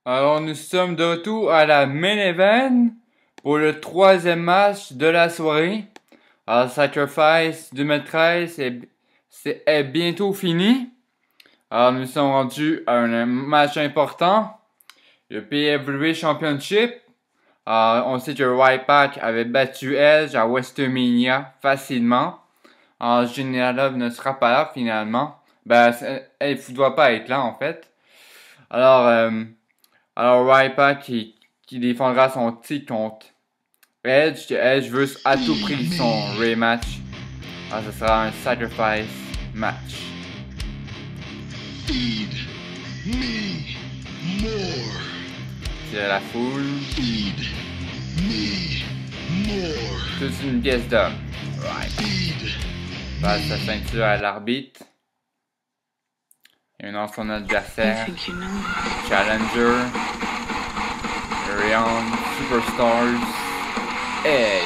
Alors nous sommes de retour à la main event pour le troisième match de la soirée. Alors Sacrifice 2013 est bientôt fini. Alors nous sommes rendus à un match important, le PWA Championship. Alors on sait que Ryback avait battu Edge à WrestleMania facilement. Alors General ne sera pas là finalement. Il ne doit pas être là en fait. Alors Ryback qui défendra son titre contre Edge, que Edge veut à tout prix son rematch. Alors ce sera un sacrifice match. Feed me more. C'est la foule. Feed me more. Toute une pièce d'homme. Ryback Feed passe sa ceinture à l'arbitre. Et maintenant son adversaire. Challenger. Rion Superstars. Edge.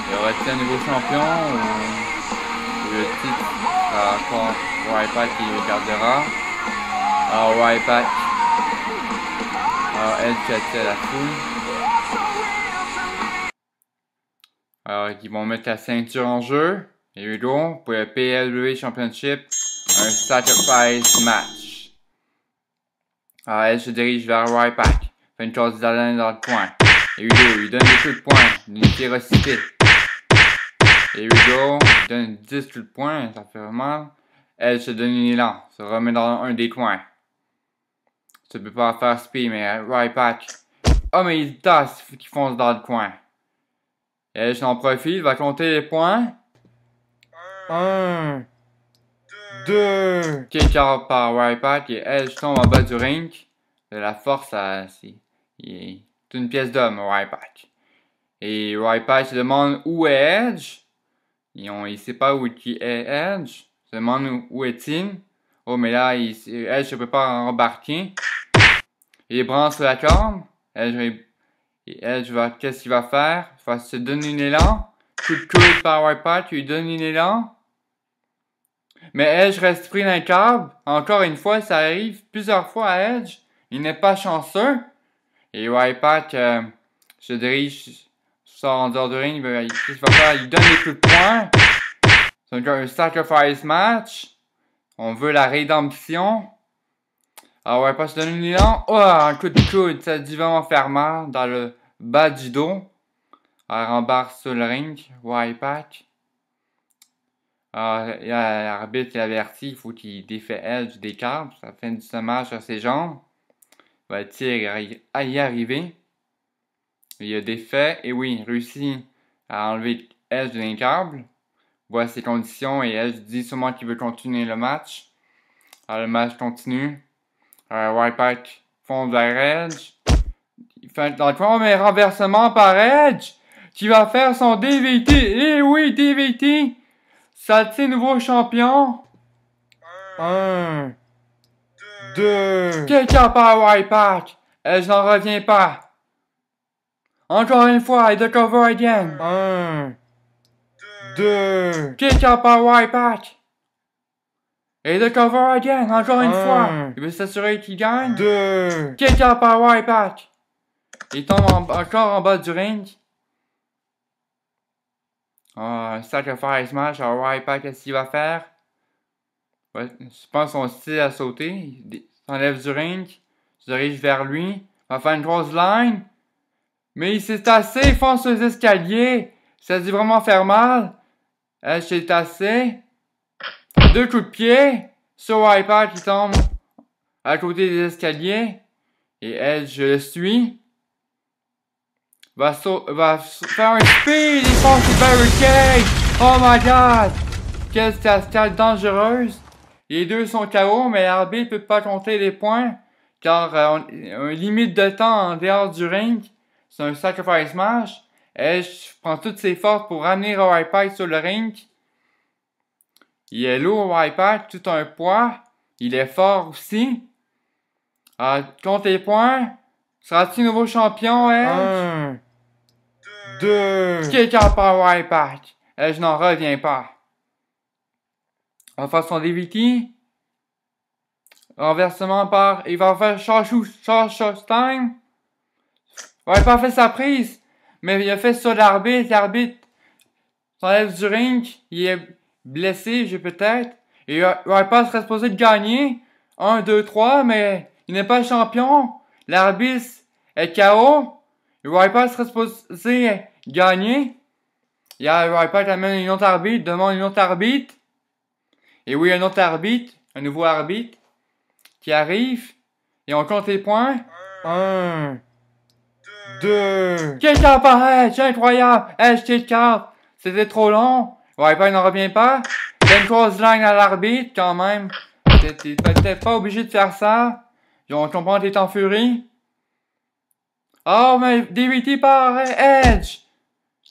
Il y aura-t-il un nouveau champion ou le titre sera encore Ryback qui le gardera? Alors Ryback. Alors Edge qui attire la foule. Alors ils vont mettre la ceinture en jeu. Here we go. Pour le PWA Championship. Un sacrifice match. Alors Edge se dirige vers Ryback. Fait une chose d'Alain dans le coin. Here we go. Il donne des coups de poing. Une férocité. Here we go. Il donne 10 coups de poing. Ça fait vraiment. Edge se donne un élan. Se remet dans un des coins. Ça peut pas faire speed, mais Ryback. Oh, mais il tasse qui fonce dans le coin. Edge en profite. Va compter les points. 1, 2. Kick out par Ryback et Edge tombe en bas du ring. De la force à. Il est une pièce d'homme, Ryback. Et Ryback se demande où est Edge. Il sait pas où est Edge. Il se demande où est-il. Oh, mais là, Edge ne peut pas embarquer. Il branche sur la corde. Edge va. Qu'est-ce qu'il va faire? Il va se donner un élan. Coup de coude par Ryback, il lui donne un élan. Mais Edge reste pris dans le câble. Encore une fois, ça arrive plusieurs fois à Edge. Il n'est pas chanceux. Et Ryback se dirige, sort en dehors du ring. Qu'est-ce qu'il va faire? Il donne des coups de poing. C'est un sacrifice match. On veut la rédemption. Alors Ryback se donne un élan. Oh, un coup de coude. Ça a dû vraiment faire mal dans le bas du dos. Alors embarque sur le ring. Ryback. Alors, l'arbitre l'avertit, il faut qu'il défait Edge des câbles, ça fait du dommage sur ses jambes. Va-t-il y arriver? Il a défait, et oui, il réussit à enlever Edge des câbles. Voit ses conditions, et Edge dit sûrement qu'il veut continuer le match. Alors, le match continue. Ryback fonce vers Edge. Il fait dans le coin, mais renversement par Edge, qui va faire son DVT. Eh oui, DVT! Sati nouveau champion. 1, 2. Quelqu'un par Ryback. Elle n'en revient pas. Encore une fois, et de cover again. 1, 2. Quelqu'un par Ryback. Et de cover again. Encore une fois. Il veut s'assurer qu'il gagne. 2. Quelqu'un par Ryback. Il tombe encore en bas du ring. Sacrifice match, alors Ryback, qu'est-ce qu'il va faire? Ouais, je pense son style à sauter. Il s'enlève du ring, se dirige vers lui, va faire une grosse line. Mais il s'est tassé, il fonce sur les escaliers. Ça a dû vraiment faire mal. Elle s'est tassé. 2 coups de pied sur Ryback qui tombe à côté des escaliers. Et elle, je le suis. Va faire un speed, il fonce sur barricade. Oh my god! Quelle cascade dangereuse! Les deux sont KO, mais l'arbitre ne peut pas compter les points, car on a une limite de temps en dehors du ring. C'est un sacrifice match. Edge prend toutes ses forces pour ramener Ryback sur le ring. Il est lourd, Ryback, tout un poids. Il est fort aussi. Compte les points. Sera-t-il nouveau champion, Edge? 1, 2. Kick out par Ryback. Edge n'en revient pas. On va faire son DVT. Renversement par... Il va faire charge time. Ouais, pas fait sa prise. Mais il a fait ça l'arbitre. L'arbitre s'enlève du ring. Il est blessé, peut-être. Et Rypass serait supposé de gagner. 1, 2, 3, mais il n'est pas champion. L'arbitre est KO. Rypass serait supposé gagner. Il y a Rypass qui amène une autre arbitre, demande une autre arbitre. Et oui, un autre arbitre, un nouveau arbitre qui arrive. Et on compte les points. 1, 2. Quel apparaît! C'est incroyable! Edge kill card. C'était trop long. Rypass n'en revient pas. Une clothesline à l'arbitre, quand même. T'es peut-être pas obligé de faire ça. On comprend que t'es en furie. Oh, mais DVT par Edge.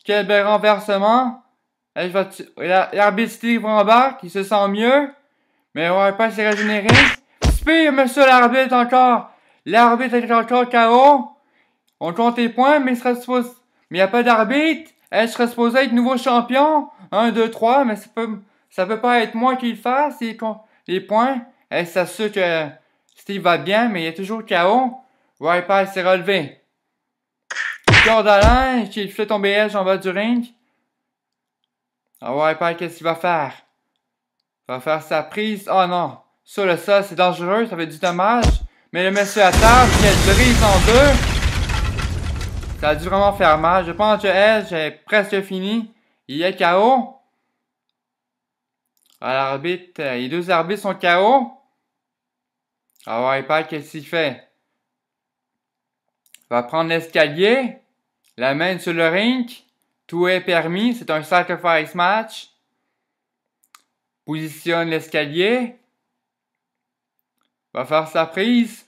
Quel bel renversement. Edge va l'arbitre Steve rembarque, il se sent mieux. Mais Rypass s'est régénéré. Spear, monsieur l'arbitre encore. L'arbitre est encore KO. On compte les points, mais il serait supposé... Mais il n'y a pas d'arbitre. Edge serait supposé être nouveau champion. 1, 2, 3, mais ça peut pas être moi qui le fasse, les points. Elle s'assure que Steve va bien, mais il est toujours KO. Rypass s'est relevé. Corde à linge, il fait tomber Edge en bas du ring. Alors Rypass, qu'est-ce qu'il va faire? Il va faire sa prise. Oh non. Sur le sol, c'est dangereux, ça fait du dommage. Mais le monsieur à table, il le brise en deux. Ça a dû vraiment faire mal. Je pense que Edge est presque fini. Il est KO. L'arbitre, les deux arbitres sont KO. Alors Rypass, qu'est-ce qu'il fait? Il va prendre l'escalier, la main sur le ring. Tout est permis, c'est un sacrifice match. Positionne l'escalier. Va faire sa prise.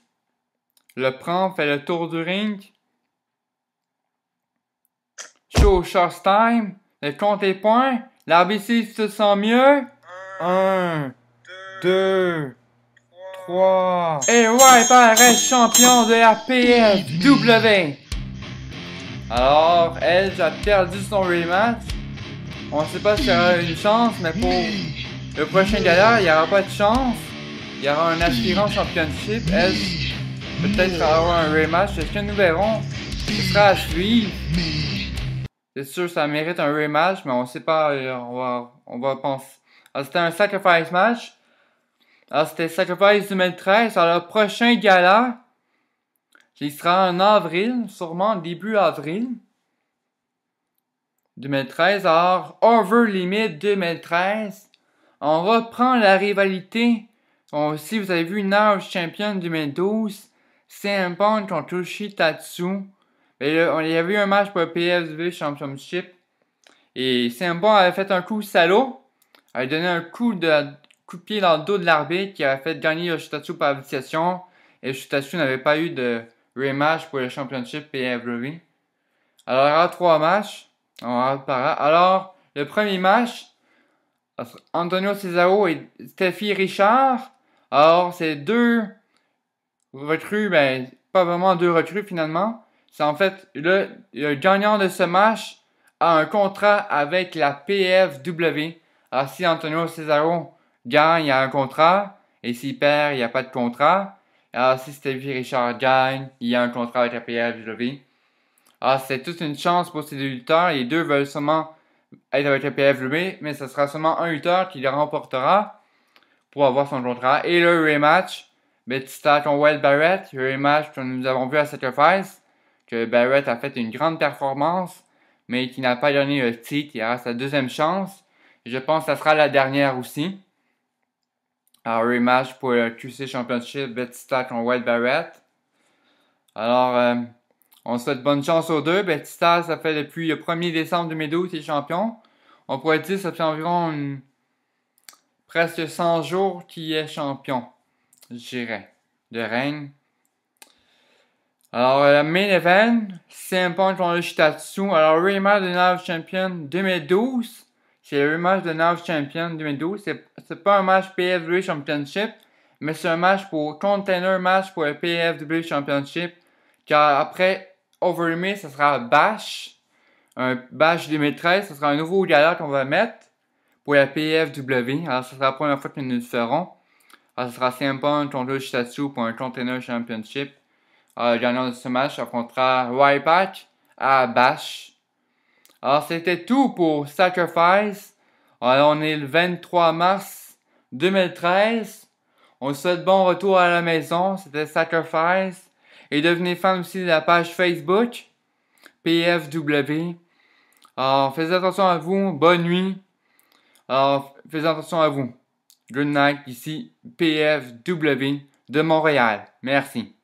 Le prend, fait le tour du ring. Show short time. Le compte les points. L'arbitre se sent mieux. 1, 2, 3. Et Rypass reste champion de la PFW. Alors, Edge a perdu son rematch. On ne sait pas s'il y aura une chance, mais pour le prochain gala, il n'y aura pas de chance. Il y aura un aspirant championship. Edge peut-être aura un rematch. C'est ce que nous verrons. Ce sera à suivre. C'est sûr, ça mérite un rematch, mais on ne sait pas. On va penser. Alors, c'était un sacrifice match. Alors, c'était Sacrifice 2013. Alors, le prochain gala, il sera en avril, sûrement début avril 2013. Alors, Over Limit 2013. On reprend la rivalité. Si vous avez vu Now Champion 2012, CM Punk contre Yoshitatsu. Et là, il y avait eu un match pour le PFW Championship. Et CM Punk avait fait un coup salaud. Il avait donné un coup de pied dans le dos de l'arbitre qui avait fait gagner Yoshitatsu par décision. Et Yoshitatsu n'avait pas eu de rematch pour le Championship PFW. Alors, il y aura 3 matchs. Alors, le premier match, Antonio Cesaro et Steffi Richard. Alors, c'est 2 recrues, ben, pas vraiment 2 recrues finalement. C'est en fait, le gagnant de ce match a un contrat avec la PFW. Alors, si Antonio Cesaro gagne, il a un contrat. Et s'il perd, il n'y a pas de contrat. Alors, si Stevie Richard gagne, il y a un contrat avec la PFW. Alors, c'est toute une chance pour ces 2 lutteurs. Les 2 veulent seulement être avec la PFW, mais ce sera seulement un lutteur qui le remportera pour avoir son contrat. Et le rematch, Batista contre Wade Barrett. Le rematch que nous avons vu à Sacrifice, que Barrett a fait une grande performance, mais qui n'a pas donné le titre. Il aura sa deuxième chance. Je pense que ça sera la dernière aussi. Alors, rematch pour le QC Championship, Batista contre Wade Barrett. Alors, on souhaite bonne chance aux deux. Batista, ça fait depuis le 1er décembre 2012 qu'il est champion. On pourrait dire que ça fait environ presque 100 jours qu'il est champion, je dirais, de règne. Alors, le main event, CM Punk contre Yoshitatsu. Alors, rematch de Now Champion 2012. C'est le rematch de Now Champion 2012. C'est pas un match PFW Championship, mais c'est un match pour container match pour le PFW Championship. Car après Over Me, ça sera Bash. un Bash 2013. Ce sera un nouveau gala qu'on va mettre pour la PFW. Alors, ce sera la première fois que nous le ferons. Alors, ce sera CM Punk contre Shitsu pour un Container Championship. Alors, le gagnant de ce match affrontera Ryback à Bash. Alors, c'était tout pour Sacrifice. Alors, on est le 23 mars 2013. On vous souhaite bon retour à la maison. C'était Sacrifice. Et devenez fan aussi de la page Facebook PFW. Alors, faites attention à vous. Bonne nuit. Alors, faites attention à vous. Good night. Ici PFW de Montréal. Merci.